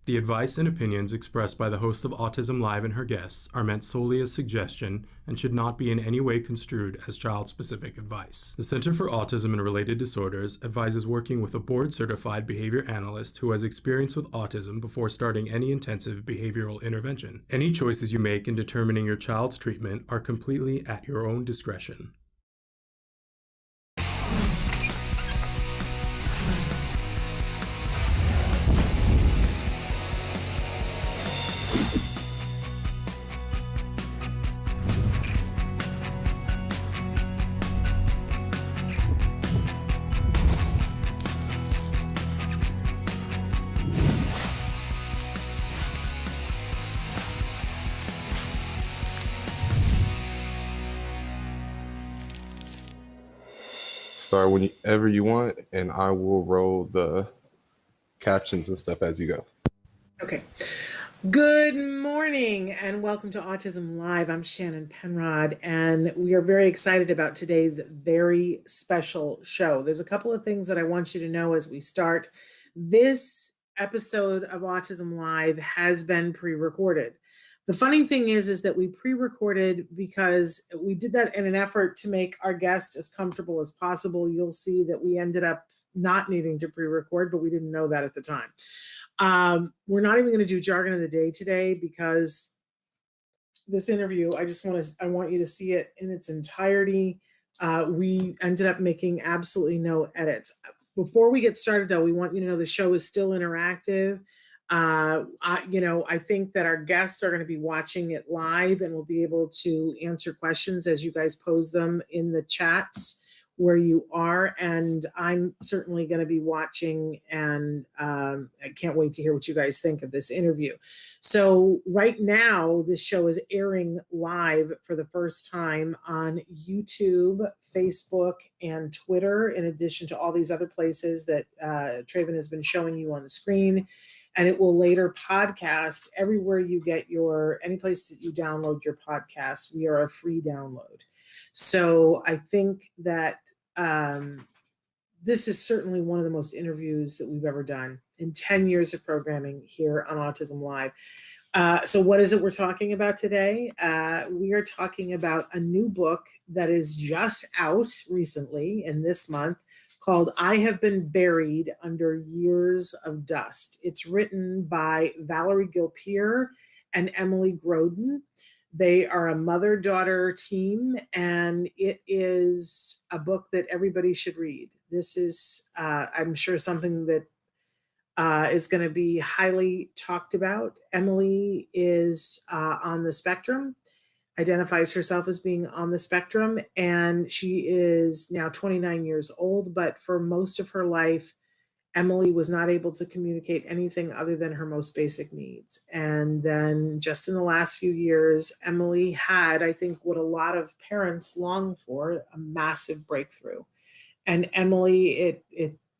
The advice and opinions expressed by the host of Autism-Live and her guests are meant solely as suggestion and should not be in any way construed as child-specific advice. The Center for Autism and Related Disorders advises working with a board-certified behavior analyst who has experience with autism before starting any intensive behavioral intervention. Any choices you make in determining your child's treatment are completely at your own discretion. Start whenever you want, and I will roll the captions and stuff as you go. Okay. Good morning and welcome to Autism Live. I'm Shannon Penrod, and we are very excited about today's very special show. There's a couple of things that I want you to know as we start. This episode of Autism Live has been pre-recorded. The funny thing is that we pre-recorded because we did that in an effort to make our guest as comfortable as possible. You'll see that we ended up not needing to pre-record, but we didn't know that at the time. We're not even going to do jargon of the day today because this interview, I want you to see it in its entirety. We ended up making absolutely no edits. Before we get started though, we want you to know the show is still interactive. I think that our guests are going to be watching it live and will be able to answer questions as you guys pose them in the chats where you are. And I'm certainly going to be watching, and I can't wait to hear what you guys think of this interview. So right now, this show is airing live for the first time on YouTube, Facebook, and Twitter, in addition to all these other places that Traven has been showing you on the screen. And it will later podcast everywhere you get any place that you download your podcast. We are a free download. So I think that this is certainly one of the most interviews that we've ever done in 10 years of programming here on Autism Live. So what is it we're talking about today? We are talking about a new book that is just out recently in this month, called I Have Been Buried Under Years of Dust. It's written by Valerie Gilpier and Emily Groden. They are a mother-daughter team, and it is a book that everybody should read. This is, I'm sure, something that is going to be highly talked about. Emily is on the spectrum, identifies herself as being on the spectrum, and she is now 29 years old, but for most of her life, Emily was not able to communicate anything other than her most basic needs. And then just in the last few years, Emily had, I think, what a lot of parents long for, a massive breakthrough. And Emily,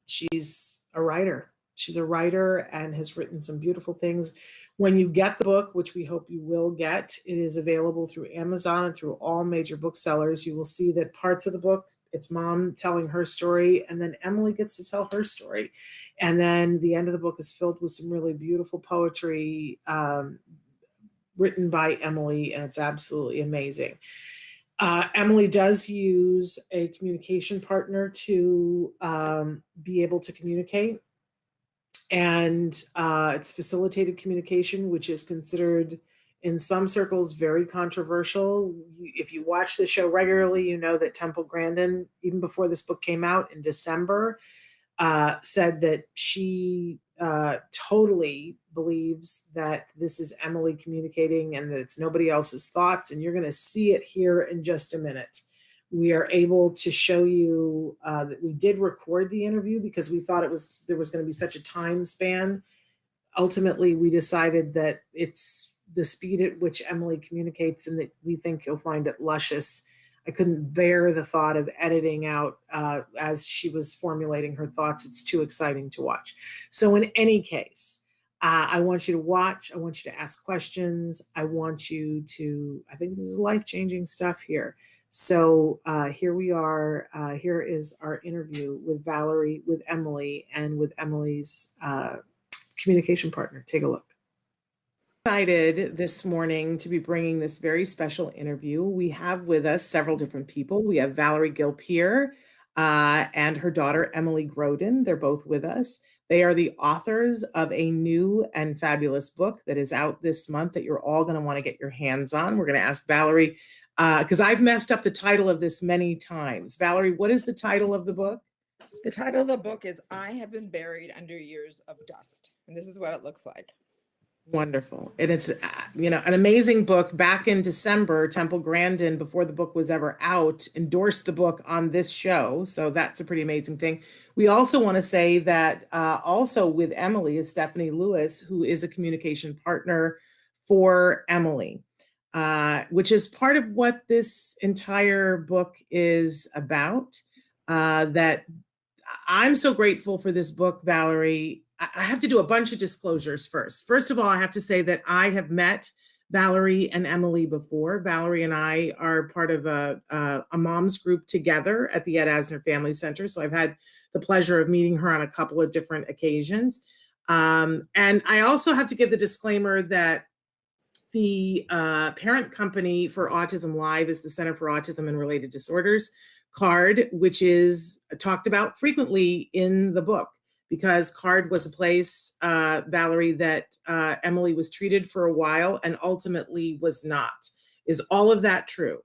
she's a writer. She's a writer and has written some beautiful things. When you get the book, which we hope you will get, it is available through Amazon and through all major booksellers. You will see that parts of the book, it's mom telling her story, and then Emily gets to tell her story. And then the end of the book is filled with some really beautiful poetry written by Emily, and it's absolutely amazing. Emily does use a communication partner to be able to communicate. And it's facilitated communication, which is considered in some circles very controversial. If you watch the show regularly, you know that Temple Grandin, even before this book came out in December, said that she totally believes that this is Emily communicating and that it's nobody else's thoughts. And you're going to see it here in just a minute. We are able to show you that we did record the interview because we thought there was going to be such a time span. Ultimately, we decided that it's the speed at which Emily communicates and that we think you'll find it luscious. I couldn't bear the thought of editing out as she was formulating her thoughts. It's too exciting to watch. So in any case, I want you to watch. I want you to ask questions. I think this is life-changing stuff here. So here we are. Here is our interview with Valerie, with Emily, and with Emily's communication partner. Take a look. Excited this morning to be bringing this very special interview. We have with us several different people. We have Valerie Gilpier and her daughter, Emily Groden. They're both with us. They are the authors of a new and fabulous book that is out this month that you're all going to want to get your hands on. We're going to ask Valerie, because I've messed up the title of this many times. Valerie, what is the title of the book? The title of the book is I Have Been Buried Under Years of Dust. And this is what it looks like. Wonderful. And it's, an amazing book. Back in December, Temple Grandin, before the book was ever out, endorsed the book on this show. So that's a pretty amazing thing. We also want to say that also with Emily is Stephanie Lewis, who is a communication partner for Emily, which is part of what this entire book is about. That I'm so grateful for this book, Valerie. I have to do a bunch of disclosures first. First of all, I have to say that I have met Valerie and Emily before. Valerie and I are part of a mom's group together at the Ed Asner Family Center. So I've had the pleasure of meeting her on a couple of different occasions. And I also have to give the disclaimer that the parent company for Autism-Live is the Center for Autism and Related Disorders, CARD, which is talked about frequently in the book. Because CARD was a place, Valerie, that Emily was treated for a while and ultimately was not. Is all of that true?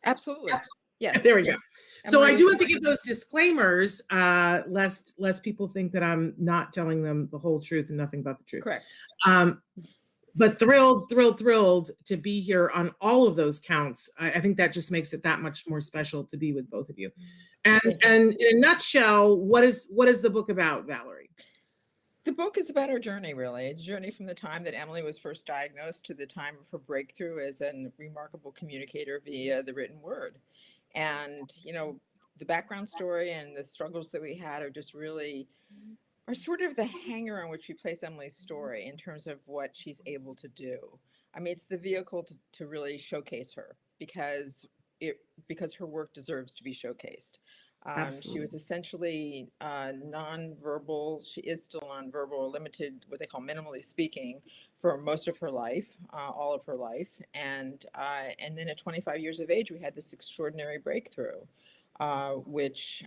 Absolutely. Yes. There we go. So Emily I do have to give those disclaimers, lest people think that I'm not telling them the whole truth and nothing but the truth. Correct. But thrilled to be here on all of those counts. I think that just makes it that much more special to be with both of you. And in a nutshell, what is the book about, Valerie? The book is about our journey, really. It's a journey from the time that Emily was first diagnosed to the time of her breakthrough as a remarkable communicator via the written word. And, the background story and the struggles that we had are sort of the hanger on which we place Emily's story in terms of what she's able to do. I mean, it's the vehicle to really showcase her because her work deserves to be showcased. She was essentially nonverbal. She is still nonverbal or limited, what they call minimally speaking, for most of her life, all of her life. And then at 25 years of age, we had this extraordinary breakthrough. Which,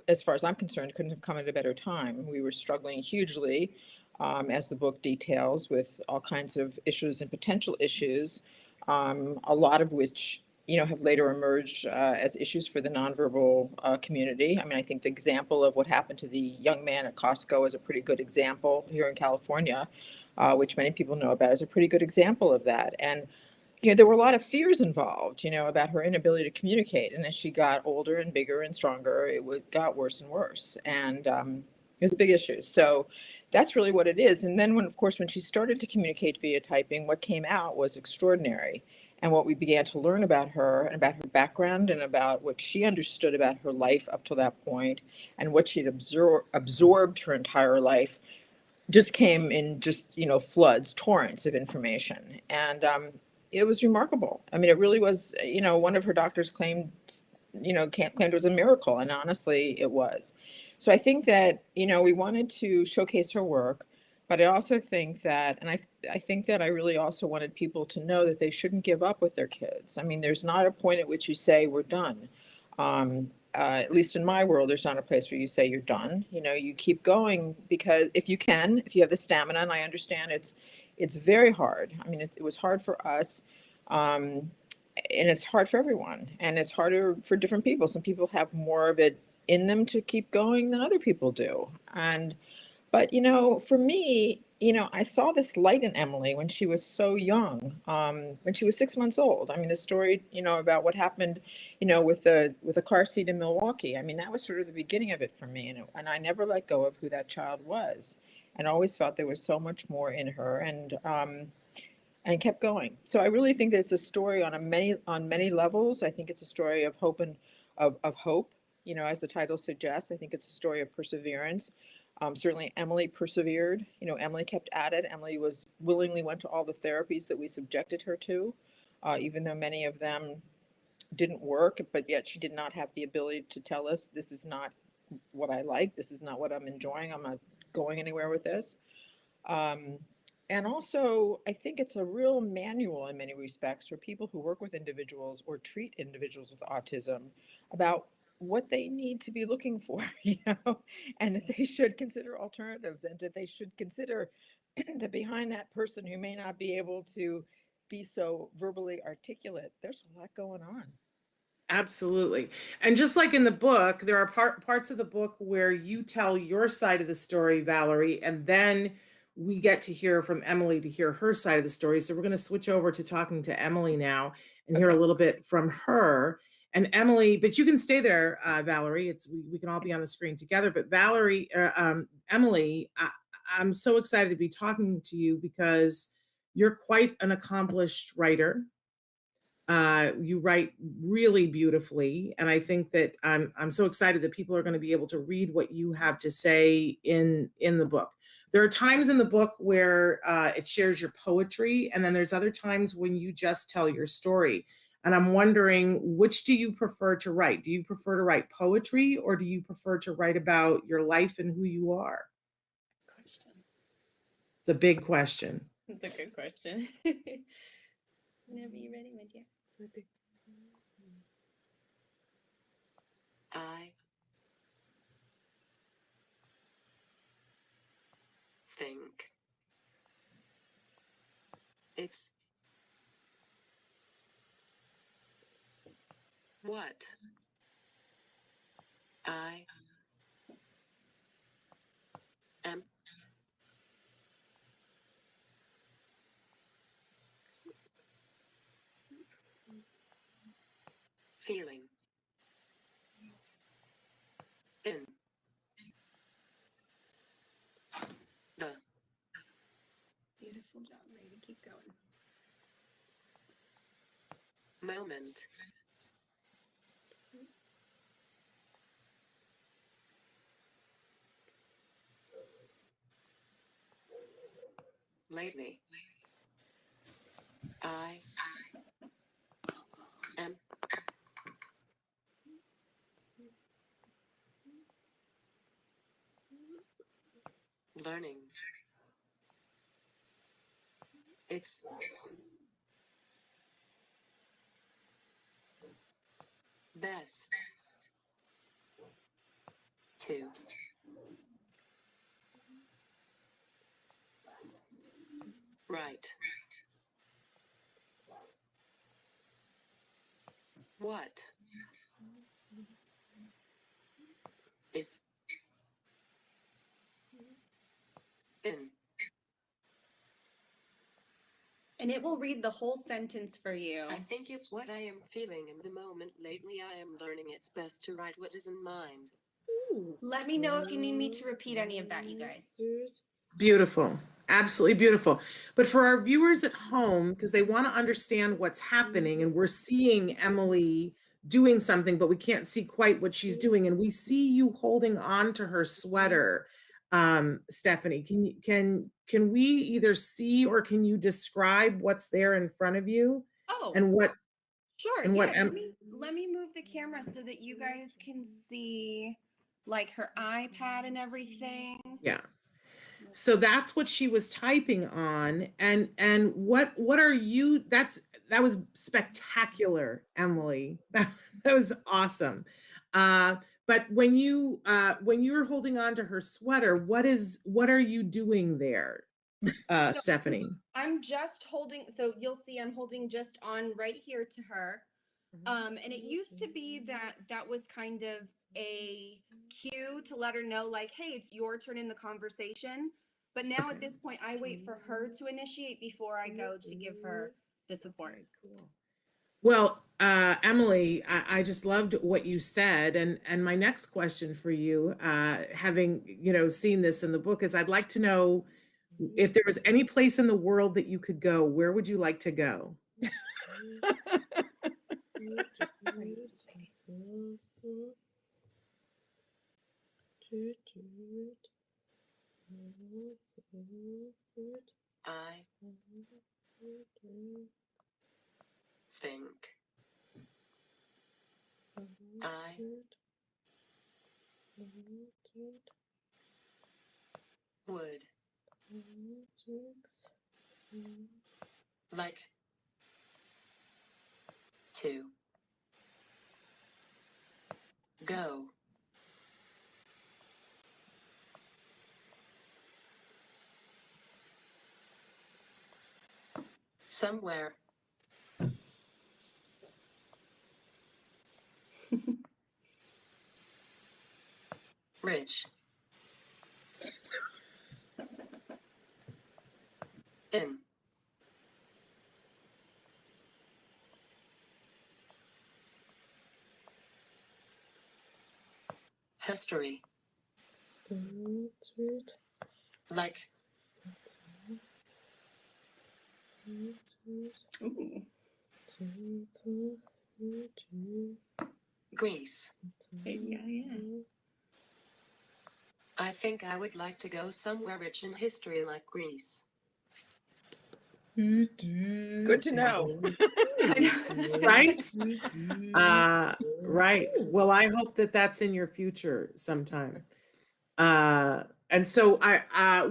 as far as I'm concerned, couldn't have come at a better time. We were struggling hugely, as the book details, with all kinds of issues and potential issues, a lot of which, have later emerged as issues for the nonverbal community. I mean, I think the example of what happened to the young man at Costco is a pretty good example here in California, which many people know about, is a pretty good example of that. And there were a lot of fears involved, about her inability to communicate. And as she got older and bigger and stronger, got worse and worse. And it was a big issue. So that's really what it is. And then when she started to communicate via typing, what came out was extraordinary. And what we began to learn about her and about her background and about what she understood about her life up to that point and what she'd absorbed her entire life just came in floods, torrents of information. And it was remarkable. I mean, it really was, one of her doctors claimed it was a miracle. And honestly, it was. So I think that, we wanted to showcase her work, but I also think that, and I think that I really also wanted people to know that they shouldn't give up with their kids. I mean, there's not a point at which you say we're done. At least in my world, there's not a place where you say you're done. You keep going because if you have the stamina, and I understand it's very hard. I mean, it was hard for us, and it's hard for everyone, and it's harder for different people. Some people have more of it in them to keep going than other people do. But for me, I saw this light in Emily when she was so young, when she was 6 months old. I mean, the story, about what happened, with a car seat in Milwaukee. I mean, that was sort of the beginning of it for me. And I never let go of who that child was and always felt there was so much more in her and kept going. So I really think that it's a story on many levels. I think it's a story of hope and of hope, as the title suggests. I think it's a story of perseverance. Certainly Emily persevered. Emily kept at it. Emily willingly went to all the therapies that we subjected her to, even though many of them didn't work, but yet she did not have the ability to tell us, this is not what I like. This is not what I'm enjoying. I'm not going anywhere with this. Um, and also, I think it's a real manual in many respects for people who work with individuals or treat individuals with autism about what they need to be looking for, and that they should consider alternatives, and that they should consider that behind that person who may not be able to be so verbally articulate, there's a lot going on. Absolutely. And just like in the book, there are parts of the book where you tell your side of the story, Valerie, and then we get to hear from Emily to hear her side of the story. So we're going to switch over to talking to Emily now and hear a little bit from her. And Emily, but you can stay there, Valerie. We can all be on the screen together. But Valerie, Emily, I'm so excited to be talking to you because you're quite an accomplished writer. You write really beautifully, and I think that I'm so excited that people are going to be able to read what you have to say in the book. There are times in the book where it shares your poetry, and then there's other times when you just tell your story. And I'm wondering, which do you prefer to write? Do you prefer to write poetry, or do you prefer to write about your life and who you are? Question. It's a big question. It's a good question. Whenever you're ready, my dear. I think it's what I am feeling in the Beautiful job, lady. Keep going. moment. Lately, I am learning. It's best to write what is in And it will read the whole sentence for you. I think it's what I am feeling in the moment. Lately, I am learning it's best to write what is in mind. Let me know if you need me to repeat any of that, you guys. Beautiful. Absolutely beautiful. But for our viewers at home, because they want to understand what's happening, and we're seeing Emily doing something, but we can't see quite what she's doing. And we see you holding on to her sweater. Stephanie, can we either see or can you describe what's there in front of you? Oh, And what sure. and Yeah, what let me move the camera so that you guys can see like her iPad and everything. yeah. So that's what she was typing on. And what are you, that was spectacular, Emily. That was awesome. But when you're holding on to her sweater, what are you doing there, So Stephanie? I'm just holding, so you'll see I'm holding just on right here to her. And it used to be that was kind of a cue to let her know, like, hey, it's your turn in the conversation. But now at this point, I wait for her to initiate before I go to give her the support. Okay, cool. Well, Emily, I just loved what you said, and my next question for you, having seen this in the book, is I'd like to know if there was any place in the world that you could go. Where would you like to go? I think I Would. Like. To. Go. Somewhere. Rich. In. History. Like. Ooh. Greece. Yeah. I think I would like to go somewhere rich in history like Greece. Good to know. Right? Right. Well, I hope that that's in your future sometime. And so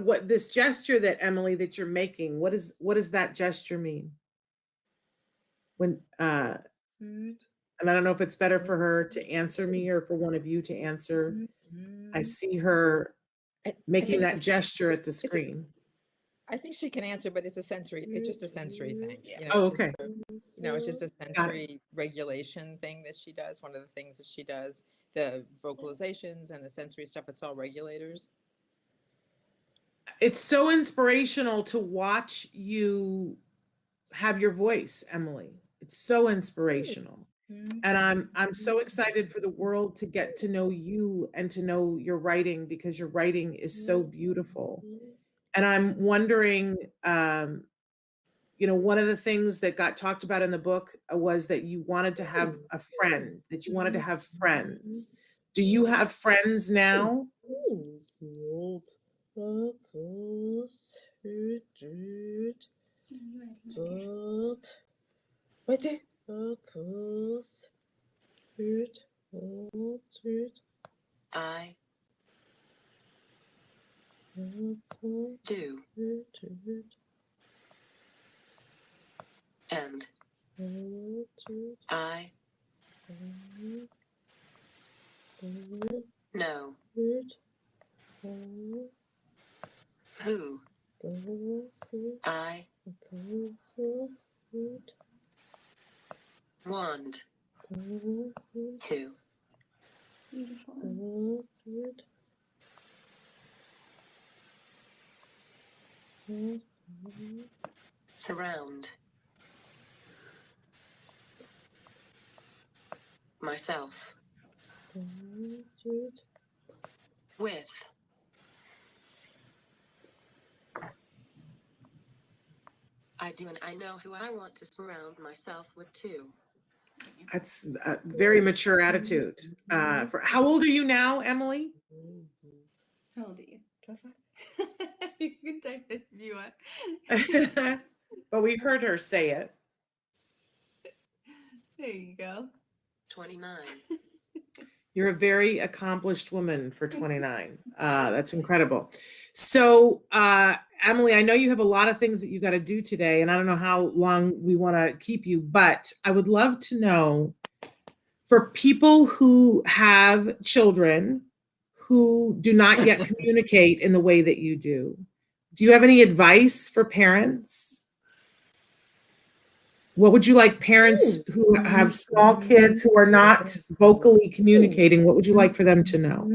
what this gesture that Emily, that you're making, what does that gesture mean? When, and I don't know if it's better for her to answer me or for one of you to answer. I see her making that gesture at the screen. I think she can answer, but it's just a sensory thing. Yeah. Oh, okay. It's just a sensory regulation thing that she does. One of the things that she does, the vocalizations and the sensory stuff, it's all regulators. It's so inspirational to watch you have your voice, Emily. It's so inspirational. And I'm so excited for the world to get to know you and to know your writing, because your writing is so beautiful. And I'm wondering, one of the things that got talked about in the book was that you wanted to have a friend, that you wanted to have friends. Do you have friends now? I do. And I know who I want to Beautiful. surround myself with. I do, and I know who I want to surround myself with too. That's a very mature attitude. How old are you now, Emily? How old are you? 25. You can type it if you want. But we heard her say it. There you go. 29. You're a very accomplished woman for 29. That's incredible. So, Emily, I know you have a lot of things that you got to do today, and I don't know how long we want to keep you, but I would love to know, for people who have children who do not yet communicate in the way that you do you have any advice for parents? What would you like parents who have small kids who are not vocally communicating, what would you like for them to know?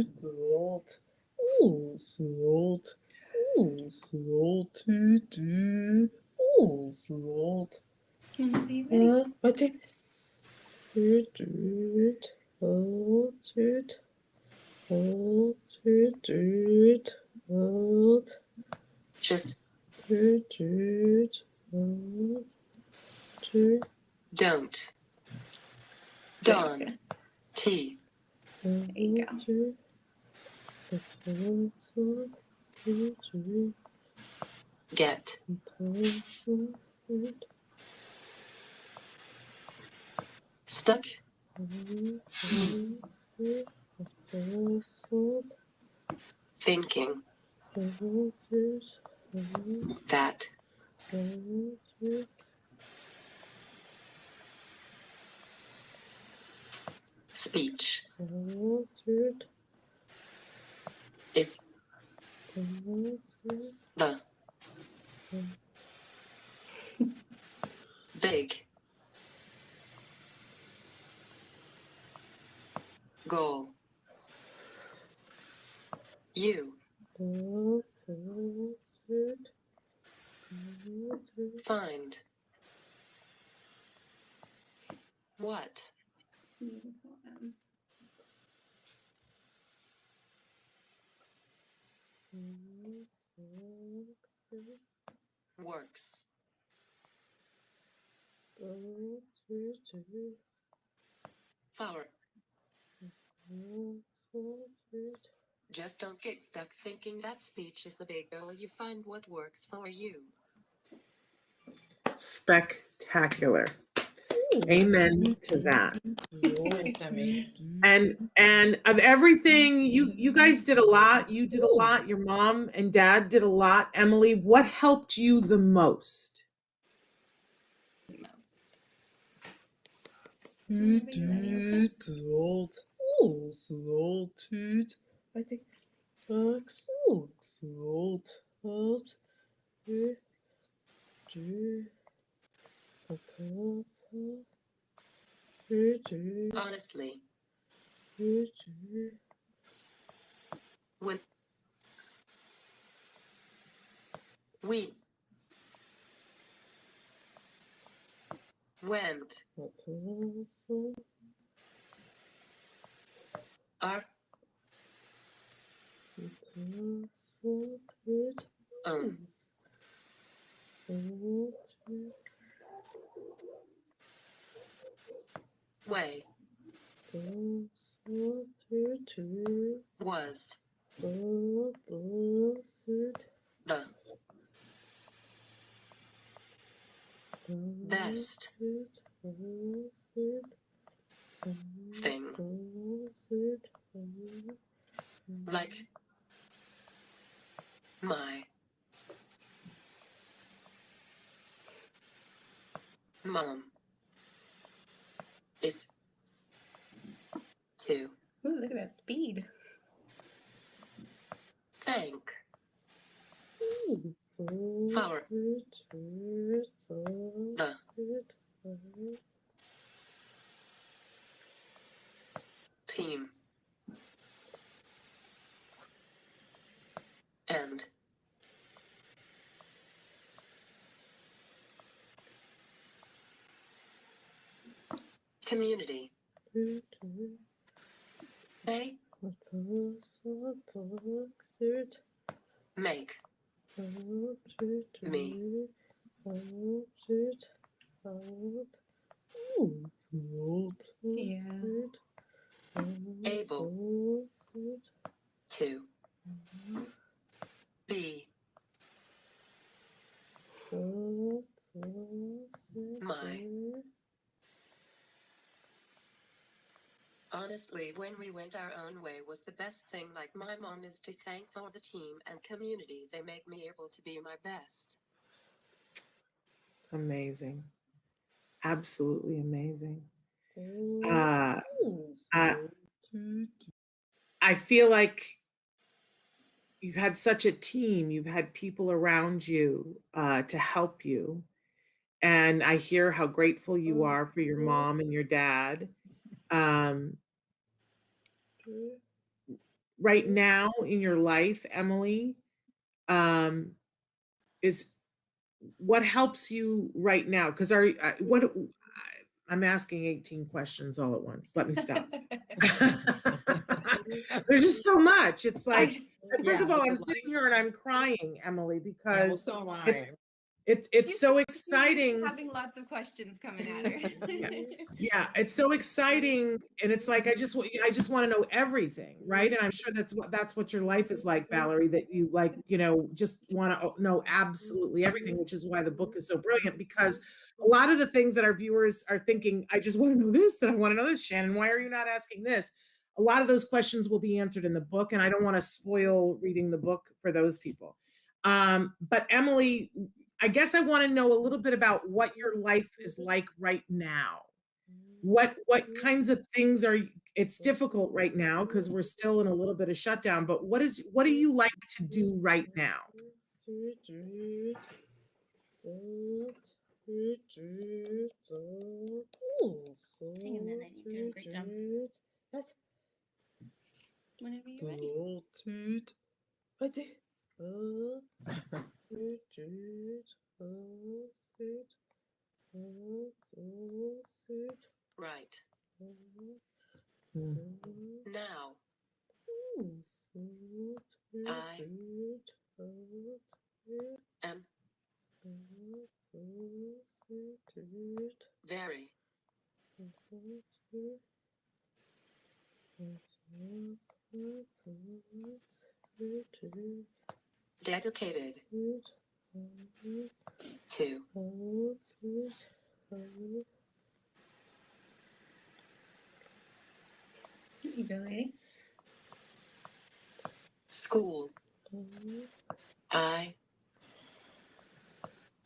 Just don't. Dawn. T. There you go. Get. Stuck. Thinking. That. Speech. Is. The. Big. Goal. You. Find. What? Works. Flower. Just don't get stuck thinking that speech is the big goal. You find what works for you. Spectacular. Amen to that. Nice, Demi. And of everything, you guys did a lot. You did a lot. Your mom and dad did a lot. Emily, what helped you the most? Honestly. When we went our own way was the best thing. Like my mom is to Ooh, look at that speed. thank for the team and community. They make me Yeah. able to be my. Honestly, when we went our own way was the best thing. Like my mom is to thank for the team and community. They make me able to be my best. Amazing. Absolutely amazing. I feel like you've had such a team. You've had people around you to help you. And I hear how grateful you are for your mom and your dad. Right now in your life, Emily, is what helps you right now? Because I'm asking 18 questions all at once. Let me stop. There's just so much. It's like, first of all, I'm sitting here and I'm crying, Emily, because so am I. it's so exciting. Having lots of questions coming at her. Yeah, it's so exciting, and it's like I just want to know everything, right? And I'm sure that's what your life is like, Valerie. That you like, just want to know absolutely everything, which is why the book is so brilliant. Because a lot of the things that our viewers are thinking, I just want to know this and I want to know this. Shannon, why are you not asking this? a lot of those questions will be answered in the book, and I don't want to spoil reading the book for those people. But Emily, I guess I want to know a little bit about what your life is like right now. What kinds of things are, it's difficult right now because we're still in a little bit of shutdown, but what do you like to do right now? Hang in there, Night. You're doing a great job. Whenever you're ready. Right. Now. I am very dedicated to There you go, lady. school. I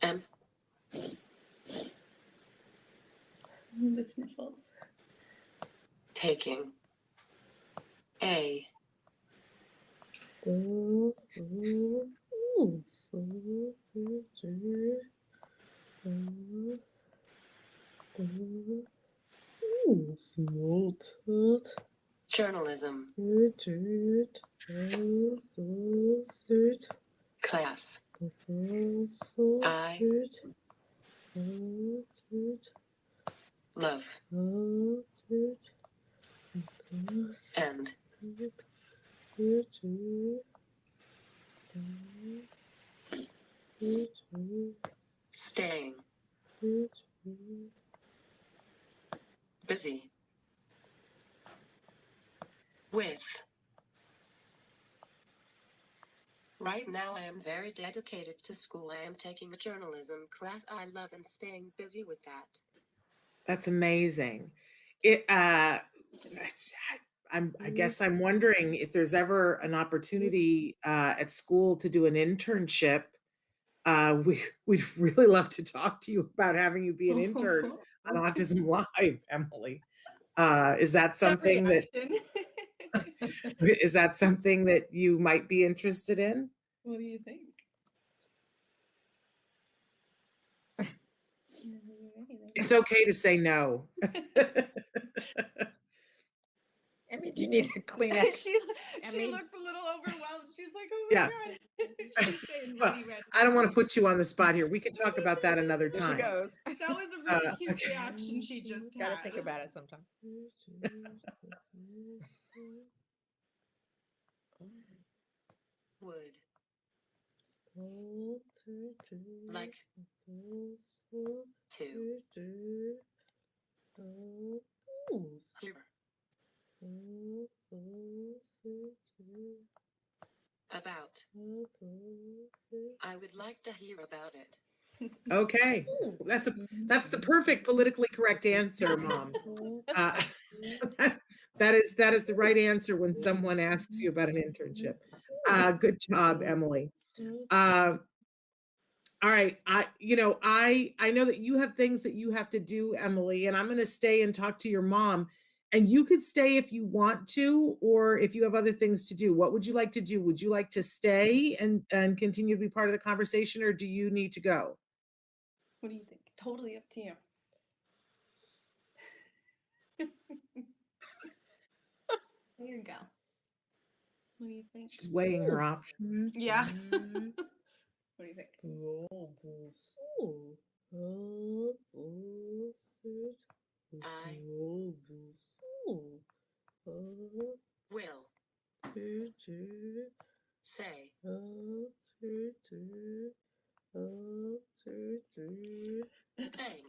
am The sniffles. taking a journalism class. I love and staying busy with. Right now I am very dedicated to school. I am taking a journalism class. I love and staying busy with that. That's amazing. It I guess I'm wondering if there's ever an opportunity at school to do an internship. We'd really love to talk to you about having you be an intern on Autism Live, Emily. Is that something that is that something that you might be interested in? What do you think? It's okay to say no. Emmy, do you need a Kleenex? she Emmy? looks a little overwhelmed. She's like, oh my Yeah. God. She's saying Well, really red. I don't want to put you on the spot here. We can talk about that another There she time. goes. That was a really cute Okay. reaction she just Gotta had. think about it sometimes. Would like to hear about. I would like to hear about it. Okay. That's the perfect politically correct answer, Mom. That is the right answer when someone asks you about an internship. Good job, Emily. All right. I know that you have things that you have to do, Emily, and I'm going to stay and talk to your mom. And you could stay if you want to, or if you have other things to do. What would you like to do? Would you like to stay and continue to be part of the conversation, or do you need to go? What do you think? Totally up to you. There you go. What do you think? She's weighing her options. Yeah. What do you think? I will say thank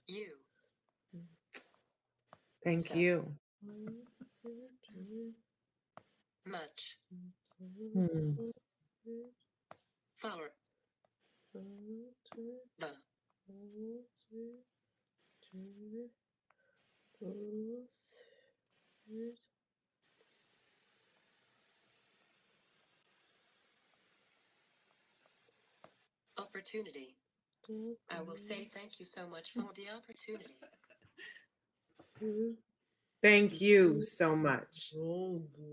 you. Thank So you. much Hmm. for the Opportunity. I will say thank you so much for the opportunity. Thank you so much.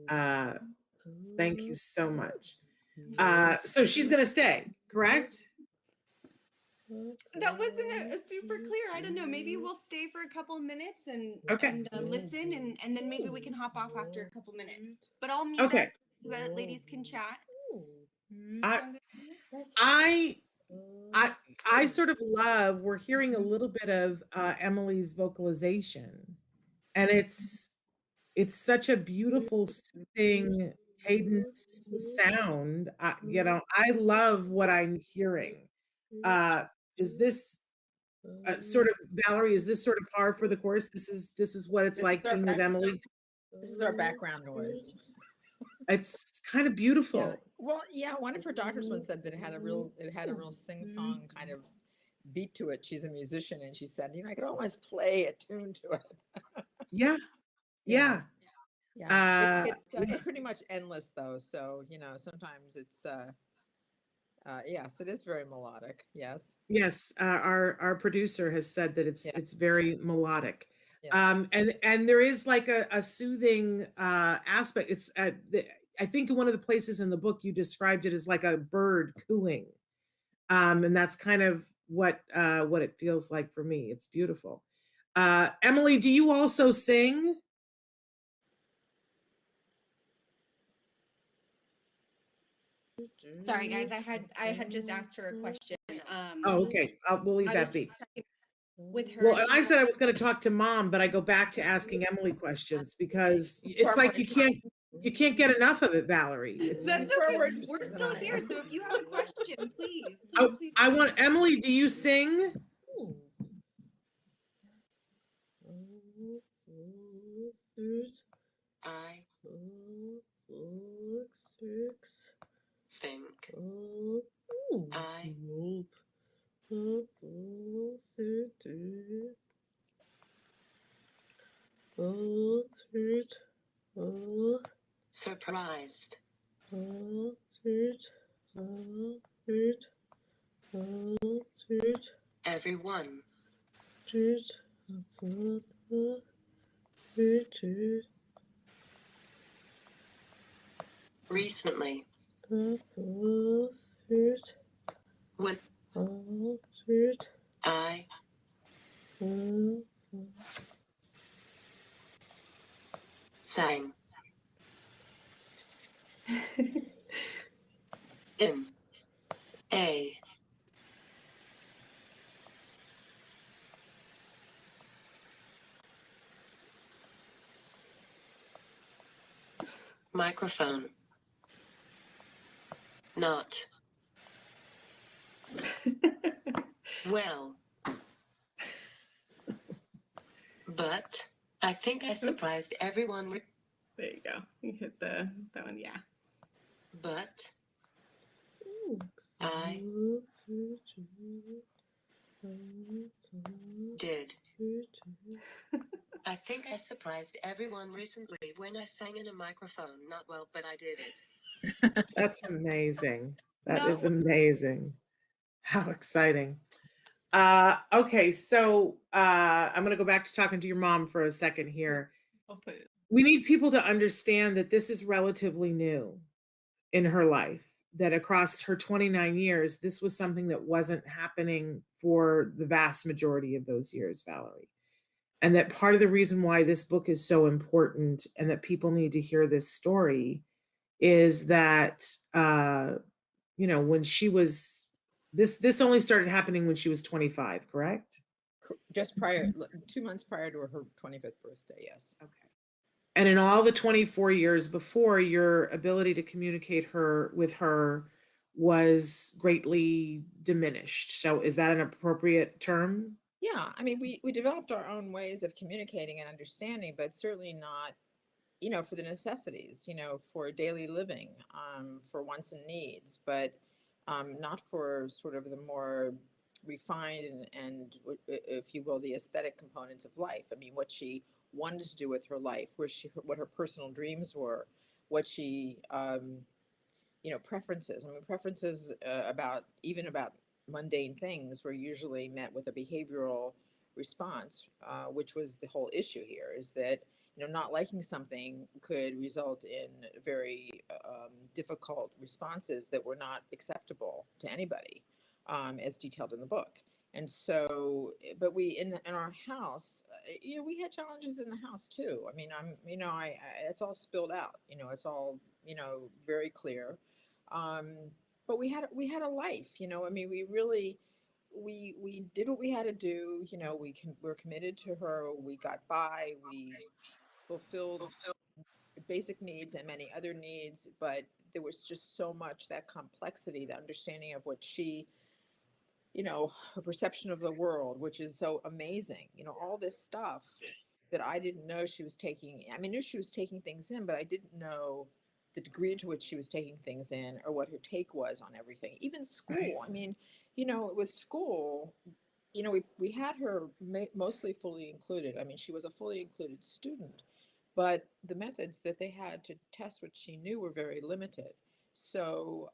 Uh, thank you so much. So she's going to stay, correct? That wasn't a super clear. I don't know. Maybe we'll stay for a couple minutes and Okay. listen, and then maybe we can hop off after a couple minutes. But I'll mute Okay. us so that ladies can chat. I, Sound good? I sort of love, we're hearing a little bit of Emily's vocalization, and it's such a beautiful, soothing cadence sound. I love what I'm hearing. Is this sort of, Valerie, is this sort of par for the course? This is what it's This like is our being with Emily. This is our background noise. It's kind of beautiful. Yeah. Well, yeah, one of her doctors once said that it had a real sing-song kind of beat to it. She's a musician, and she said, I could almost play a tune to it. Yeah. Yeah. Yeah. It's pretty much endless though. So, sometimes it's yes, it is very melodic. Yes. Yes. Our producer has said that it's very melodic. Yes. And there is like a soothing aspect. I think in one of the places in the book you described it as like a bird cooing. And that's kind of what it feels like for me. It's beautiful. Emily, do you also sing? Sorry, guys. I had just asked her a question. Oh, okay. We'll leave that be. With her, Well, and I said I was going to talk to Mom, but I go back to asking Emily questions because it's like you can't get enough of it, Valerie. That's okay. We're still here, so if you have a question, please. I want Emily. Do you sing? I think I surprised everyone recently when I sang in a microphone. Not well. But I think I surprised everyone. There you go. You hit that one, yeah. But I did. I think I surprised everyone recently when I sang in a microphone. Not well, but I did it. That's amazing. That No. is amazing. How exciting. Okay, so I'm going to go back to talking to your mom for a second here. We need people to understand that this is relatively new in her life, that across her 29 years, this was something that wasn't happening for the vast majority of those years, Valerie. And that part of the reason why this book is so important and that people need to hear this story is that, when she was, this only started happening when she was 25, correct? Just prior, 2 months prior to her 25th birthday, yes. Okay. And in all the 24 years before, your ability to communicate with her was greatly diminished. So is that an appropriate term? Yeah, I mean, we developed our own ways of communicating and understanding, but certainly not, for the necessities, for daily living, for wants and needs, but not for sort of the more refined and if you will, the aesthetic components of life. I mean, what she wanted to do with her life, what her personal dreams were, what she, preferences. I mean, preferences about mundane things were usually met with a behavioral response, which was the whole issue here. Is that not liking something could result in very difficult responses that were not acceptable to anybody, as detailed in the book. And so, but we in our house, we had challenges in the house too. I mean, it's all spilled out. It's all very clear. Um, but we had a life. I mean, we really we did what we had to do. We're committed to her. We got by. We fulfilled basic needs and many other needs, but there was just so much, that complexity, the understanding of what she, her perception of the world, which is so amazing. All this stuff that I didn't know she was taking. I mean, I knew she was taking things in, but I didn't know the degree to which she was taking things in, or what her take was on everything. Even school. Right. I mean, with school, we had her mostly fully included. I mean, she was a fully included student, but the methods that they had to test what she knew were very limited. So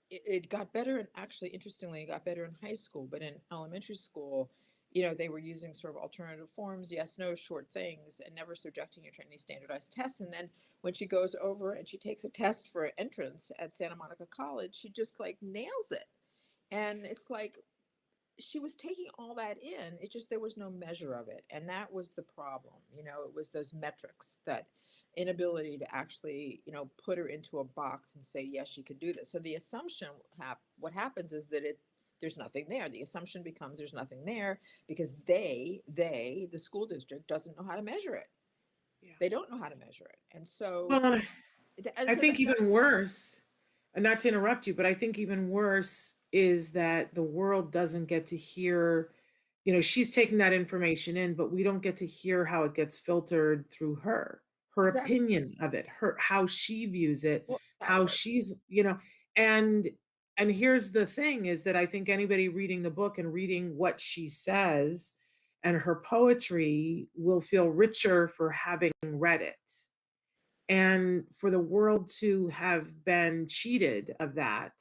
it got better, and actually, interestingly, it got better in high school. But in elementary school, they were using sort of alternative forms, yes, no, short things, and never subjecting her to any standardized tests. And then when she goes over and she takes a test for entrance at Santa Monica College, she just like nails it. And it's like, she was taking all that in. It just, there was no measure of it. And that was the problem. It was those metrics, that inability to actually, put her into a box and say, yes, she could do this. So the assumption, what happens is that there's nothing there. The assumption becomes there's nothing there because the school district doesn't know how to measure it. Yeah. They don't know how to measure it. And so, Well, and I so think even worse, and not to interrupt you, but I think even worse is that the world doesn't get to hear, she's taking that information in, but we don't get to hear how it gets filtered through her exactly. opinion of it, how she views it, Well, how exactly. she's, and here's the thing is that I think anybody reading the book and reading what she says and her poetry will feel richer for having read it. And for the world to have been cheated of that,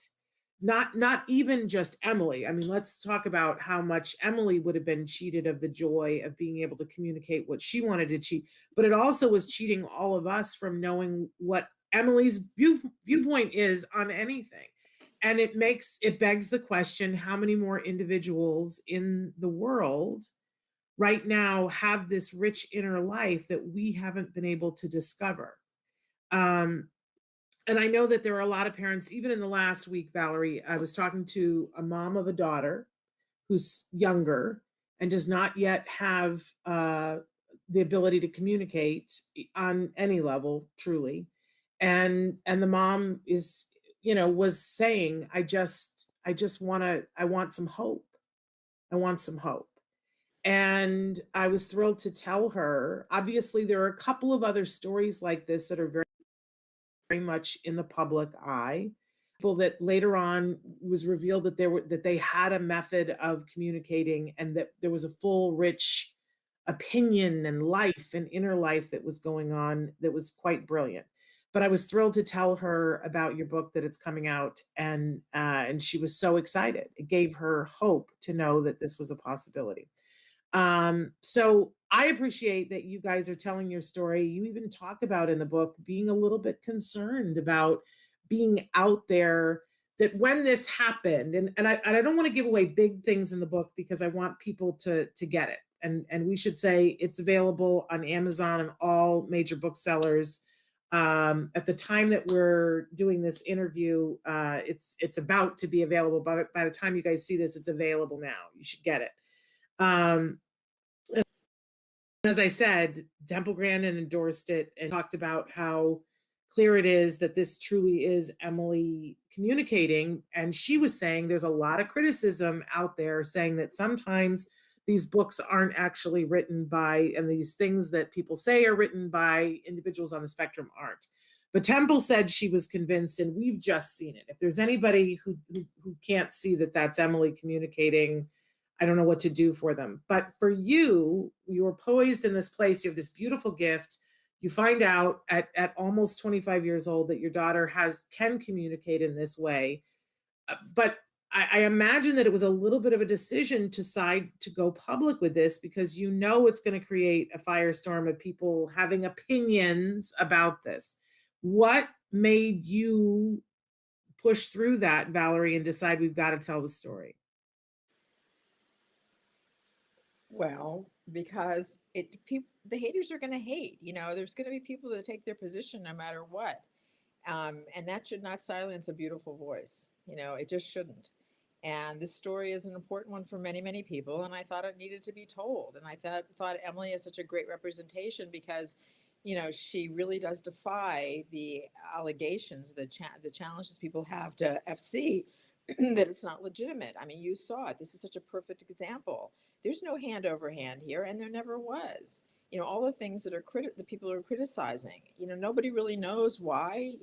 not even just Emily. I mean, let's talk about how much Emily would have been cheated of the joy of being able to communicate what she wanted to cheat, but it also was cheating all of us from knowing what Emily's viewpoint is on anything. And it begs the question, how many more individuals in the world right now have this rich inner life that we haven't been able to discover? And I know that there are a lot of parents, even in the last week, Valerie, I was talking to a mom of a daughter who's younger and does not yet have the ability to communicate on any level, truly. And the mom is, was saying, I want some hope. I want some hope. And I was thrilled to tell her, obviously, there are a couple of other stories like this that are very much in the public eye. People that later on was revealed that they had a method of communicating, and that there was a full, rich opinion and life and inner life that was going on that was quite brilliant. But I was thrilled to tell her about your book, that it's coming out, and she was so excited. It gave her hope to know that this was a possibility. So I appreciate that you guys are telling your story. You even talk about in the book being a little bit concerned about being out there, that when this happened, and I don't want to give away big things in the book because I want people to get it. And we should say it's available on Amazon and all major booksellers. At the time that we're doing this interview, it's about to be available. By the time you guys see this, it's available now. You should get it. As I said, Temple Grandin endorsed it and talked about how clear it is that this truly is Emily communicating. And she was saying there's a lot of criticism out there saying that sometimes these books aren't actually written by, and these things that people say are written by individuals on the spectrum aren't. But Temple said she was convinced, and we've just seen it. If there's anybody who can't see that that's Emily communicating, I don't know what to do for them. But for you, you were poised in this place. You have this beautiful gift. You find out at almost 25 years old that your daughter can communicate in this way. But I imagine that it was a little bit of a decision to decide to go public with this, because you know it's going to create a firestorm of people having opinions about this. What made you push through that, Valerie, and decide we've got to tell the story? Well, because the haters are going to hate. There's going to be people that take their position no matter what. And that should not silence a beautiful voice. It just shouldn't. And this story is an important one for many, many people. And I thought it needed to be told. And I thought Emily is such a great representation because, she really does defy the allegations, the challenges people have to FC that it's not legitimate. I mean, you saw it. This is such a perfect example. There's no hand over hand here, and there never was. All the things that the people are criticizing. Nobody really knows why.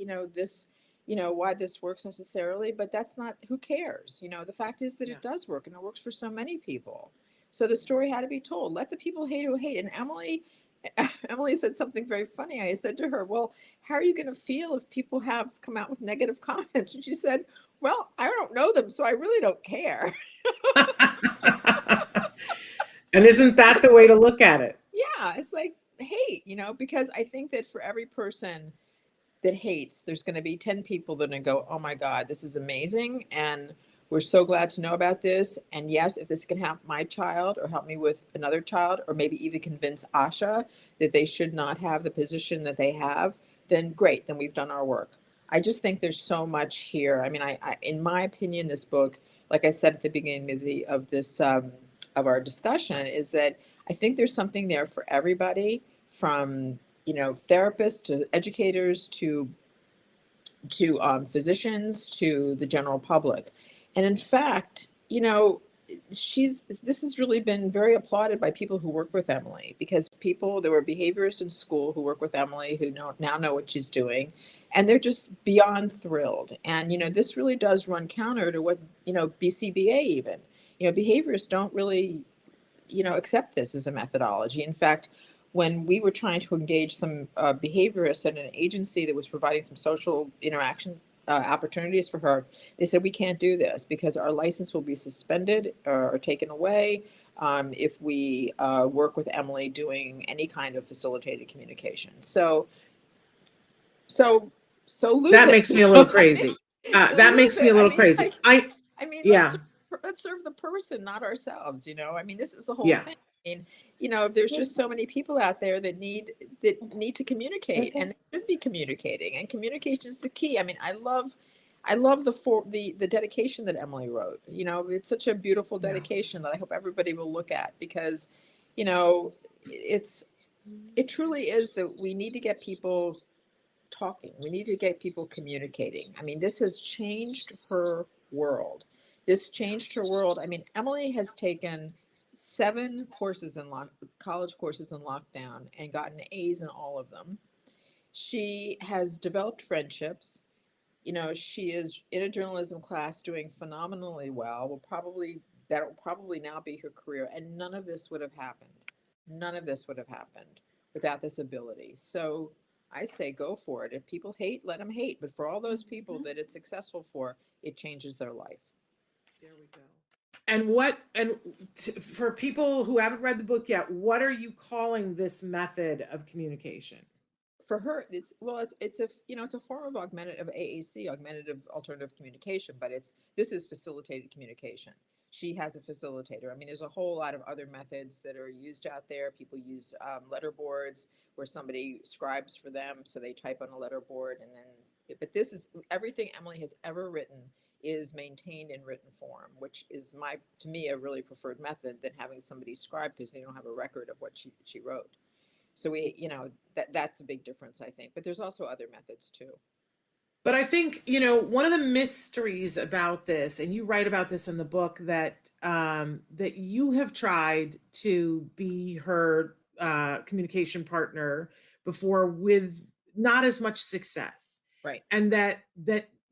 Why this works necessarily, but that's not. Who cares? The fact is that Yeah. it does work, and it works for so many people. So the story had to be told. Let the people hate who hate. And Emily said something very funny. I said to her, "Well, how are you going to feel if people have come out with negative comments?" And she said, "Well, I don't know them, so I really don't care." And isn't that the way to look at it? Yeah, it's like hate, because I think that for every person that hates, there's going to be 10 people that are going to go, "Oh my God, this is amazing. And we're so glad to know about this. And yes, if this can help my child or help me with another child, or maybe even convince Asha that they should not have the position that they have, then great, then we've done our work." I just think there's so much here. I mean, in my opinion, this book, like I said at the beginning of our discussion, is that I think there's something there for everybody, from therapists to educators to physicians to the general public. And in fact, this has really been very applauded by people who work with Emily, because there were behaviorists in school who work with Emily who now know what she's doing, and they're just beyond thrilled. And this really does run counter to what BCBA even. Behaviorists don't really accept this as a methodology. In fact, when we were trying to engage some behaviorists at an agency that was providing some social interaction opportunities for her, they said, "We can't do this because our license will be suspended or taken away if we work with Emily doing any kind of facilitated communication." So lose That it. makes me a little crazy. So That lose makes me it. a little crazy. Let's Yeah, serve the person, not ourselves. I mean, this is the whole yeah. thing. I mean, there's just so many people out there that need to communicate, and they should be communicating. And communication is the key. I mean, I love the dedication that Emily wrote. It's such a beautiful Yeah. dedication that I hope everybody will look at, because, it's it truly is that we need to get people talking. We need to get people communicating. I mean, this has changed her world. This changed her world. I mean, Emily has taken 7 courses college courses in lockdown and gotten A's in all of them. She has developed friendships. She is in a journalism class doing phenomenally well. That will probably now be her career. And none of this would have happened. None of this would have happened without this ability. So I say go for it. If people hate, let them hate. But for all those people that it's successful for, it changes their life. There we go. For people who haven't read the book yet, what are you calling this method of communication? For her, it's a form of AAC, augmentative alternative communication, but this is facilitated communication. She has a facilitator. I mean, there's a whole lot of other methods that are used out there. People use letter boards where somebody scribes for them, so they type on a letter board, and then. But this is everything Emily has ever written is maintained in written form, which is to me a really preferred method than having somebody scribe, because they don't have a record of what she wrote. So that's a big difference, I think. But there's also other methods too. But I think, one of the mysteries about this, and you write about this in the book, that that you have tried to be her communication partner before with not as much success. Right. And that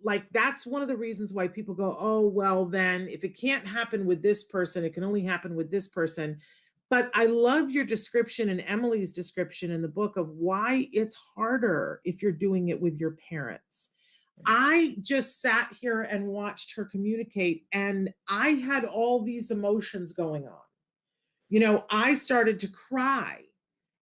like, that's one of the reasons why people go, oh, well, then if it can't happen with this person, it can only happen with this person. But I love your description and Emily's description in the book of why it's harder if you're doing it with your parents. I just sat here and watched her communicate, and I had all these emotions going on. You know, I started to cry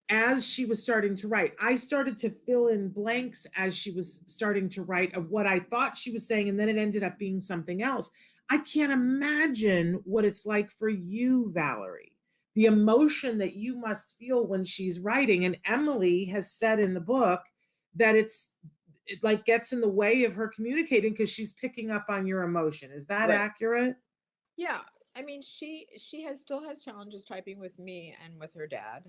as she was starting to write. I started to fill in blanks as she was starting to write of what I thought she was saying, and then it ended up being something else. I can't imagine what it's like for you, Valerie, the emotion that you must feel when she's writing. And Emily has said in the book that it like gets in the way of her communicating because she's picking up on your emotion. Is that Right. accurate? Yeah, I mean, she has still has challenges typing with me and with her dad.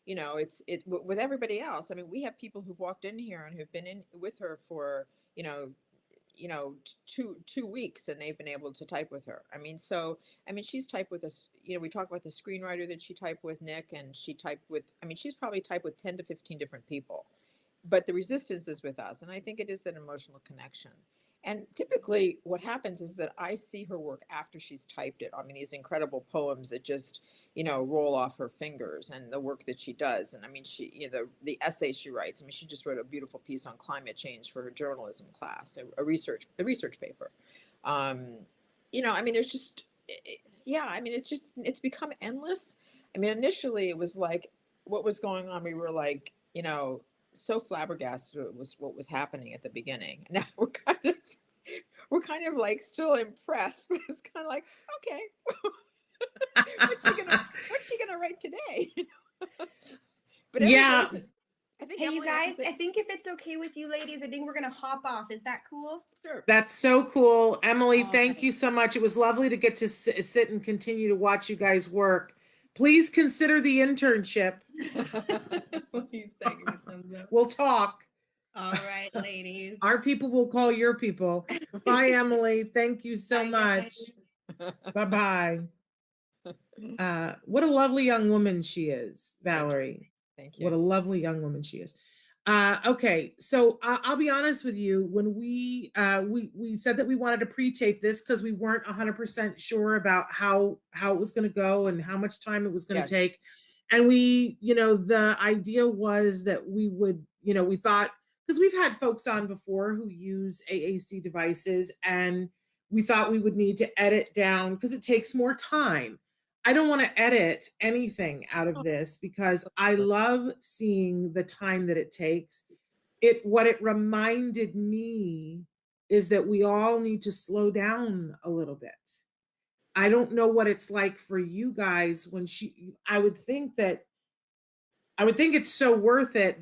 You know, with everybody else. I mean, we have people who walked in here and who've been in with her for, you know, two weeks, and they've been able to type with her. I mean, so I mean, she's typed with us. You know, we talk about the screenwriter that she typed with, Nick, and she typed with. I mean, she's probably typed with 10 to 15 different people, but the resistance is with us, and I think it is that emotional connection. And typically what happens is that I see her work after she's typed it. I mean, these incredible poems that just, you know, roll off her fingers, and the work that she does. And I mean, she, you know, the essay she writes. I mean, she just wrote a beautiful piece on climate change for her journalism class, a research paper. Um, you know, I mean, there's just, yeah, I mean, it's become endless. I mean, initially it was like, what was going on? We were like, you know, so flabbergasted it was what was happening at the beginning. Now we're kind of like still impressed, but it's kind of like, okay, what's she gonna write today? But Yeah. everybody's. I think Hey, you Emily wants guys, to say, I think if it's okay with you ladies, I think we're gonna hop off. Is that cool? sure. That's so cool. Emily, All thank right. you so much. It was lovely to get to sit and continue to watch you guys work. Please consider the internship. Please give me a thumbs up. We'll talk. All right, ladies. Our people will call your people. Bye, Emily. Thank you so Bye, much. guys. Bye-bye. What a lovely young woman she is, Valerie. Thank What a you. lovely young woman she is. Okay, so I'll be honest with you. When we said that we wanted to pre-tape this because we weren't 100% sure about how it was going to go and how much time it was going to Yes. take, and we, you know, the idea was that we would, you know, we thought, because we've had folks on before who use AAC devices, and we thought we would need to edit down because it takes more time. I don't want to edit anything out of this because I love seeing the time that it takes. What it reminded me is that we all need to slow down a little bit. I don't know what it's like for you guys when I would think it's so worth it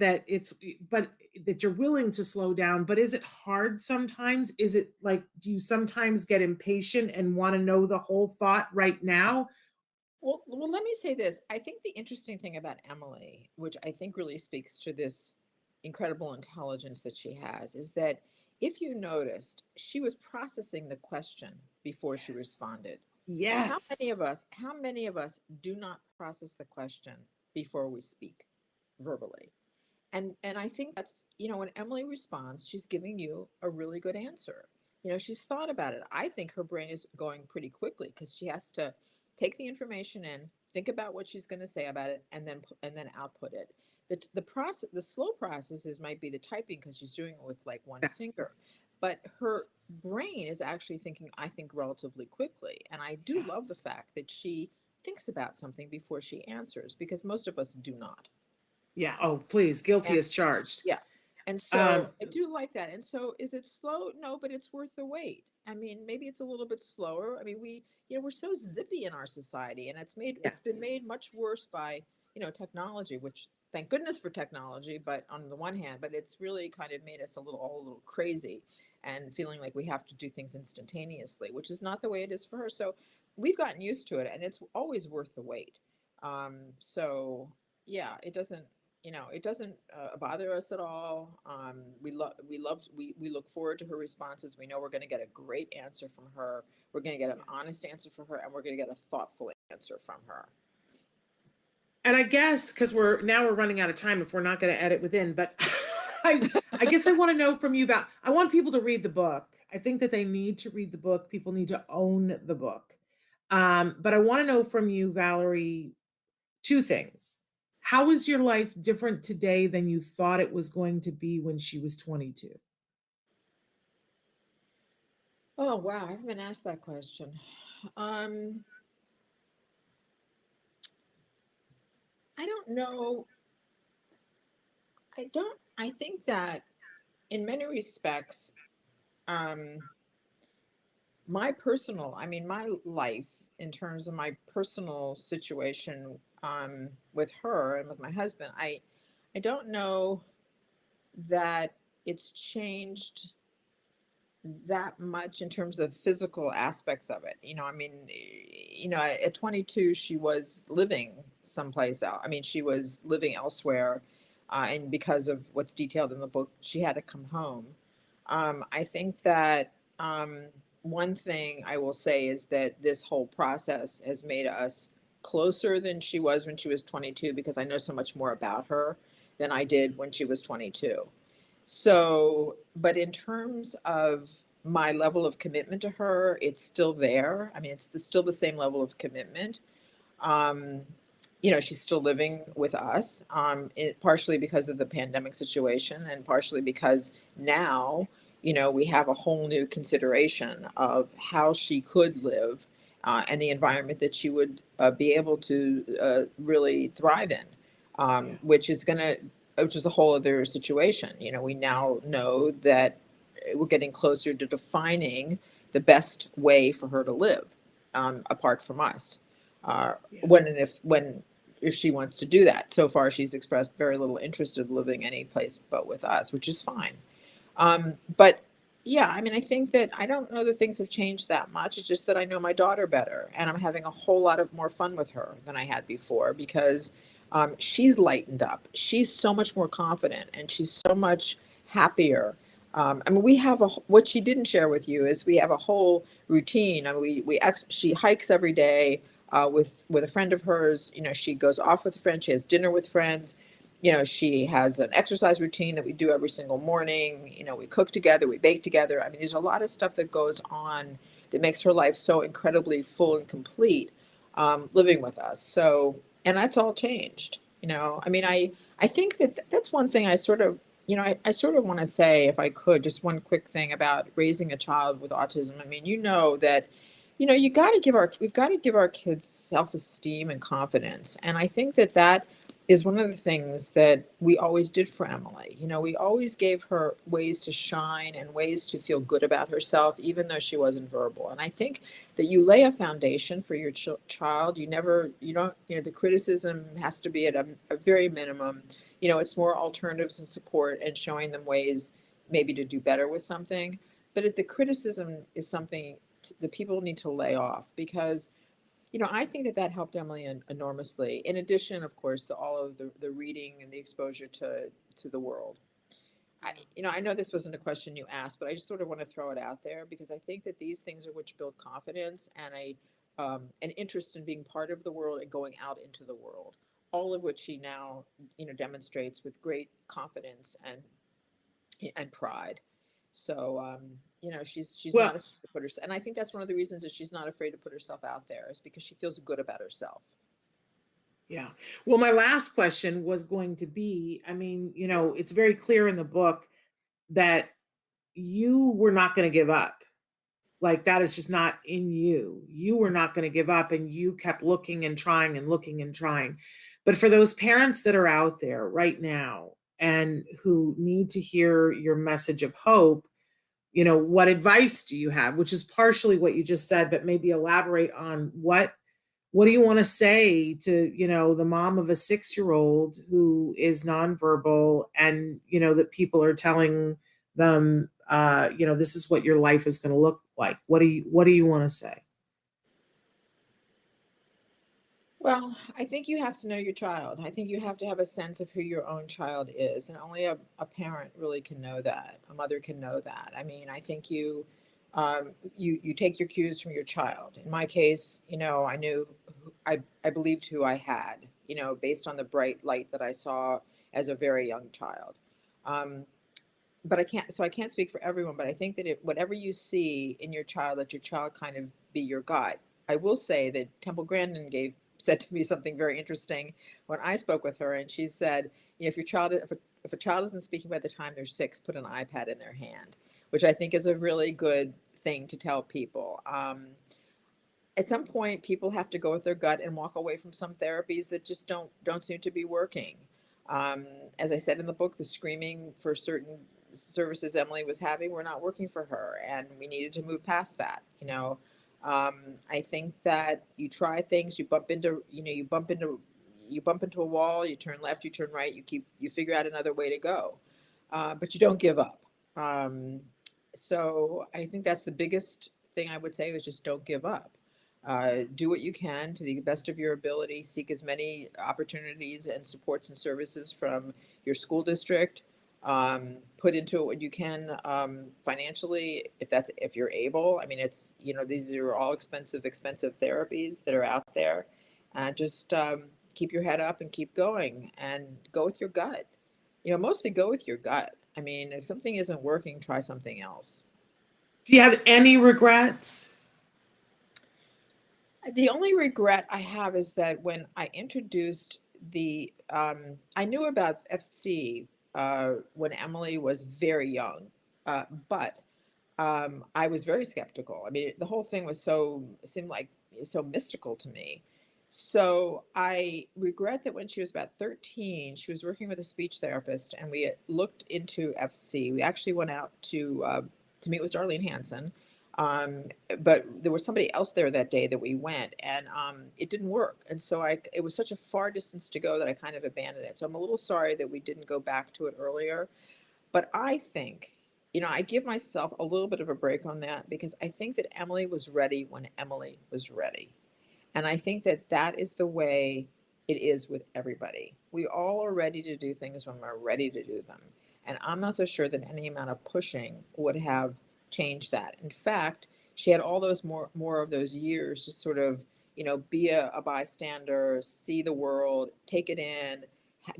but that you're willing to slow down. But is it hard sometimes? Is it like, do you sometimes get impatient and want to know the whole thought right now? Well, let me say this. I think the interesting thing about Emily, which I think really speaks to this incredible intelligence that she has, is that if you noticed, she was processing the question before she responded. Yes. How many of us do not process the question before we speak verbally? And I think that's, you know, when Emily responds, she's giving you a really good answer. You know, she's thought about it. I think her brain is going pretty quickly because she has to take the information in, think about what she's going to say about it, and then output it. The process, the slow processes might be the typing because she's doing it with like one finger, but her brain is actually thinking, I think, relatively quickly. And I do love the fact that she thinks about something before she answers because most of us do not. Yeah. Oh, please. Guilty And as charged. yeah. And Um, so I do like that. And so is it slow? No, but it's worth the wait. I mean, maybe it's a little bit slower. I mean, you know, we're so zippy in our society, and it's been yes. made much worse by, you know, technology, which thank goodness for technology, but on the one hand, but it's really kind of made us all a little crazy and feeling like we have to do things instantaneously, which is not the way it is for her. So we've gotten used to it, and it's always worth the wait. So yeah, it doesn't, you know, it doesn't bother us at all. We look forward to her responses. We know we're going to get a great answer from her. We're going to get an honest answer from her, and we're going to get a thoughtful answer from her. And I guess because we're running out of time if we're not going to edit within, but I guess I want to know from you about, I want people to read the book. I think that they need to read the book. People need to own the book. But I want to know from you, Valerie, two things. How is your life different today than you thought it was going to be when she was 22? Oh, wow. I haven't been asked that question. I don't know. I think that in many respects, um, my life in terms of my personal situation with her and with my husband, I don't know that it's changed that much in terms of physical aspects of it. At 22, she was living someplace else. I mean, she was living elsewhere. And because of what's detailed in the book, she had to come home. I think that one thing I will say is that this whole process has made us closer than she was when she was 22 because I know so much more about her than I did when she was 22. So, but in terms of my level of commitment to her, it's still there. I mean, still the same level of commitment. Um, she's still living with us, partially because of the pandemic situation, and partially because now, we have a whole new consideration of how she could live and the environment that she would be able to really thrive in, Yeah. which is a whole other situation. We now know that we're getting closer to defining the best way for her to live, apart from us. Yeah. When if she wants to do that. So far, she's expressed very little interest in living any place but with us, which is fine. But yeah, I mean, I think that I don't know that things have changed that much. It's just that I know my daughter better, and I'm having a whole lot of more fun with her than I had before because she's lightened up. She's so much more confident, and she's so much happier. I mean, what she didn't share with you is we have a whole routine. I mean, she hikes every day with a friend of hers. She goes off with a friend. She has dinner with friends. She has an exercise routine that we do every single morning. We cook together, we bake together. I mean, there's a lot of stuff that goes on that makes her life so incredibly full and complete living with us. So, and that's all changed. I mean, I think that that's one thing I sort of, I sort of want to say, if I could, just one quick thing about raising a child with autism. I mean, that we've got to give our kids self-esteem and confidence. And I think that is one of the things that we always did for Emily. We always gave her ways to shine and ways to feel good about herself, even though she wasn't verbal. And I think that you lay a foundation for your child. The criticism has to be at a very minimum. It's more alternatives and support and showing them ways maybe to do better with something. But if the criticism is something the people need to lay off, because I think that helped Emily enormously. In addition, of course, to all of the reading and the exposure to the world. I know this wasn't a question you asked, but I just sort of want to throw it out there because I think that these things are which build confidence and an interest in being part of the world and going out into the world. All of which she now demonstrates with great confidence and pride. So she's Well, not afraid to put herself, and I think that's one of the reasons that she's not afraid to put herself out there is because she feels good about herself. yeah. Well, my last question was going to be, I mean, it's very clear in the book that you were not going to give up. Like that is just not in you. You were not going to give up and you kept looking and trying and looking and trying. But for those parents that are out there right now and who need to hear your message of hope, what advice do you have? Which is partially what you just said, but maybe elaborate on what do you want to say to, the mom of a 6-year-old who is nonverbal and, that people are telling them, this is what your life is going to look like. What do you want to say? Well, I think you have to know your child. I think you have to have a sense of who your own child is, and only a parent really can know that. A mother can know that. I mean, I think you take your cues from your child. In my case, I knew I believed who I had, based on the bright light that I saw as a very young child. but I can't speak for everyone, but I think that whatever you see in your child, let your child kind of be your guide. I will say that Temple Grandin said to me something very interesting when I spoke with her, and she said, you know, if a child isn't speaking by the time they're 6, put an iPad in their hand, which I think is a really good thing to tell people. At some point, people have to go with their gut and walk away from some therapies that just don't seem to be working. Um, as I said in the book, the screaming for certain services Emily was having were not working for her, and we needed to move past that. You know, I think that you try things, you bump into a wall, you turn left, you turn right, you figure out another way to go, but you don't give up. Um, so I think that's the biggest thing I would say is just don't give up. Do what you can to the best of your ability. Seek as many opportunities and supports and services from your school district. Put into it what you can financially, if you're able. I mean, these are all expensive therapies that are out there. Just keep your head up and keep going, and go with your gut. You know, mostly go with your gut. I mean, if something isn't working, try something else. Do you have any regrets? The only regret I have is that when I introduced I knew about FC when Emily was very young, but I was very skeptical. I mean, the whole thing seemed like so mystical to me. So I regret that when she was about 13, she was working with a speech therapist, and we looked into FC. We actually went out to meet with Darlene Hanson, but there was somebody else there that day that we went, and it didn't work. And so it was such a far distance to go that I kind of abandoned it. So I'm a little sorry that we didn't go back to it earlier. But I think, I give myself a little bit of a break on that, because I think that Emily was ready when Emily was ready. And I think that that is the way it is with everybody. We all are ready to do things when we're ready to do them. And I'm not so sure that any amount of pushing would have changed that. In fact, she had all those more of those years to sort of, be a bystander, see the world, take it in,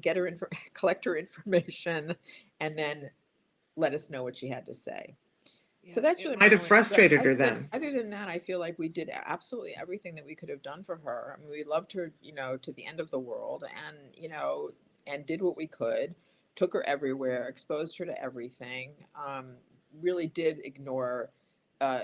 get her collect her information, and then let us know what she had to say. So that's really It might have frustrated her then. Other than that, I feel like we did absolutely everything that we could have done for her. I mean, we loved her, to the end of the world, and did what we could, took her everywhere, exposed her to everything. Really did ignore. Uh,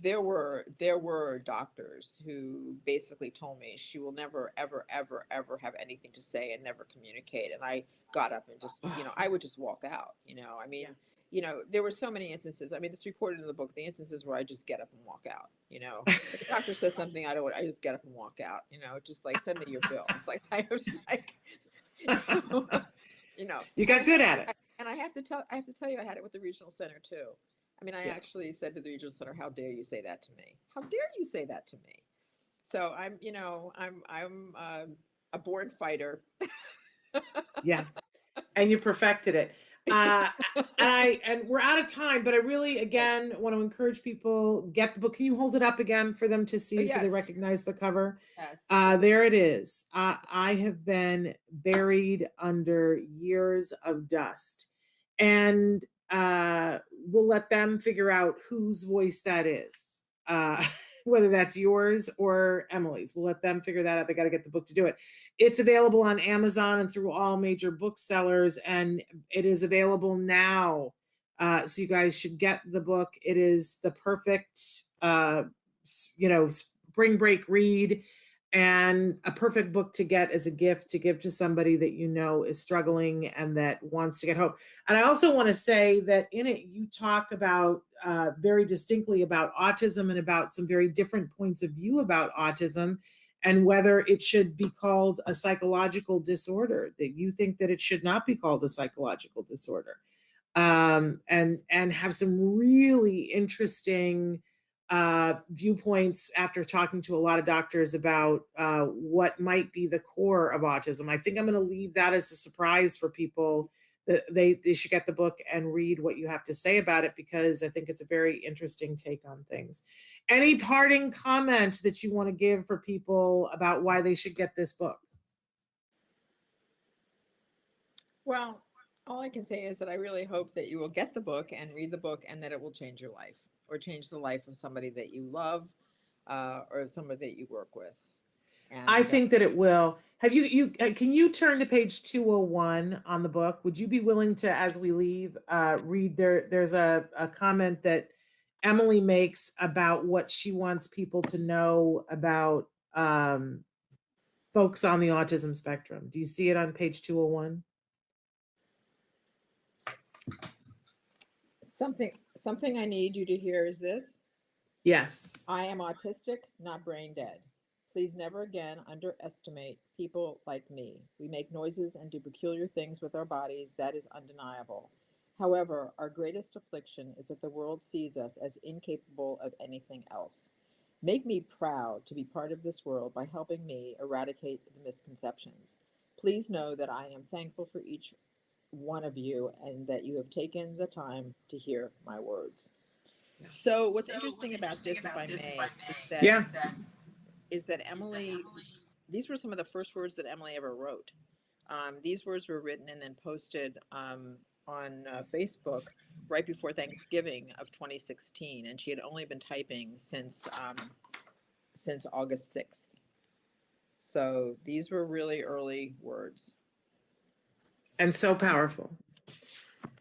there were doctors who basically told me she will never ever ever ever have anything to say and never communicate. And I got up and just, I would just walk out. I mean. Yeah. There were so many instances. I mean, it's reported in the book, the instances where I just get up and walk out. If the doctor says something, I just get up and walk out, just like, send me your bill. It's like, I was just like, You got good at it. And I have to tell you, I had it with the regional center too. I mean, I actually said to the regional center, how dare you say that to me? How dare you say that to me? So I'm a born fighter. Yeah. And you perfected it. And we're out of time, but I really, again, want to encourage people, get the book. Can you hold it up again for them to see so they recognize the cover? Yes. There it is. I have been buried under years of dust, and we'll let them figure out whose voice that is. Whether that's yours or Emily's. We'll let them figure that out. They got to get the book to do it. It's available on Amazon and through all major booksellers, and it is available now. So you guys should get the book. It is the perfect, spring break read, and a perfect book to get as a gift to give to somebody that is struggling and that wants to get hope. And I also want to say that in it, you talk about very distinctly about autism and about some very different points of view about autism, and whether it should be called a psychological disorder, that you think that it should not be called a psychological disorder, and have some really interesting viewpoints after talking to a lot of doctors about what might be the core of autism. I think I'm going to leave that as a surprise for people. That they should get the book and read what you have to say about it, because I think it's a very interesting take on things. Any parting comment that you want to give for people about why they should get this book? Well, All I can say is that I really hope that you will get the book and read the book and that it will change your life or change the life of somebody that you love or somebody that you work with. I And think that it will. Have you can you turn to page 201 on the book? Would you be willing to, as we leave, read there's a comment that Emily makes about what she wants people to know about folks on the autism spectrum. Do you see it on page 201? something I need you to hear is this. Yes. I am autistic, not brain dead. Please never again underestimate people like me. We make noises and do peculiar things with our bodies. That is undeniable. However, our greatest affliction is that the world sees us as incapable of anything else. Make me proud to be part of this world by helping me eradicate the misconceptions. Please know that I am thankful for each one of you and that you have taken the time to hear my words. So what's interesting about this, if I may, Yeah. is that Emily, these were some of the first words that Emily ever wrote. These words were written and then posted on Facebook right before Thanksgiving of 2016, and she had only been typing since August 6th. So these were really early words. And so powerful.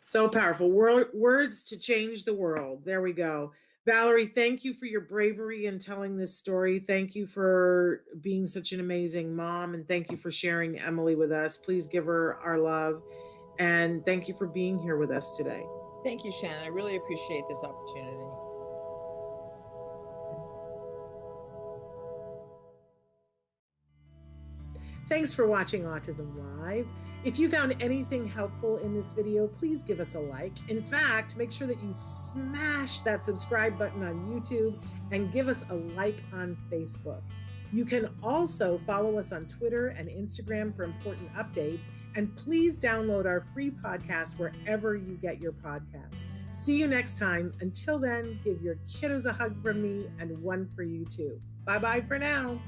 So powerful. Words to change the world. There we go. Valerie, thank you for your bravery in telling this story. Thank you for being such an amazing mom. And thank you for sharing Emily with us. Please give her our love. And thank you for being here with us today. Thank you, Shannon. I really appreciate this opportunity. Thanks for watching Autism Live. If you found anything helpful in this video, please give us a like. In fact, make sure that you smash that subscribe button on YouTube and give us a like on Facebook. You can also follow us on Twitter and Instagram for important updates. And please download our free podcast wherever you get your podcasts. See you next time. Until then, give your kiddos a hug from me and one for you too. Bye-bye for now.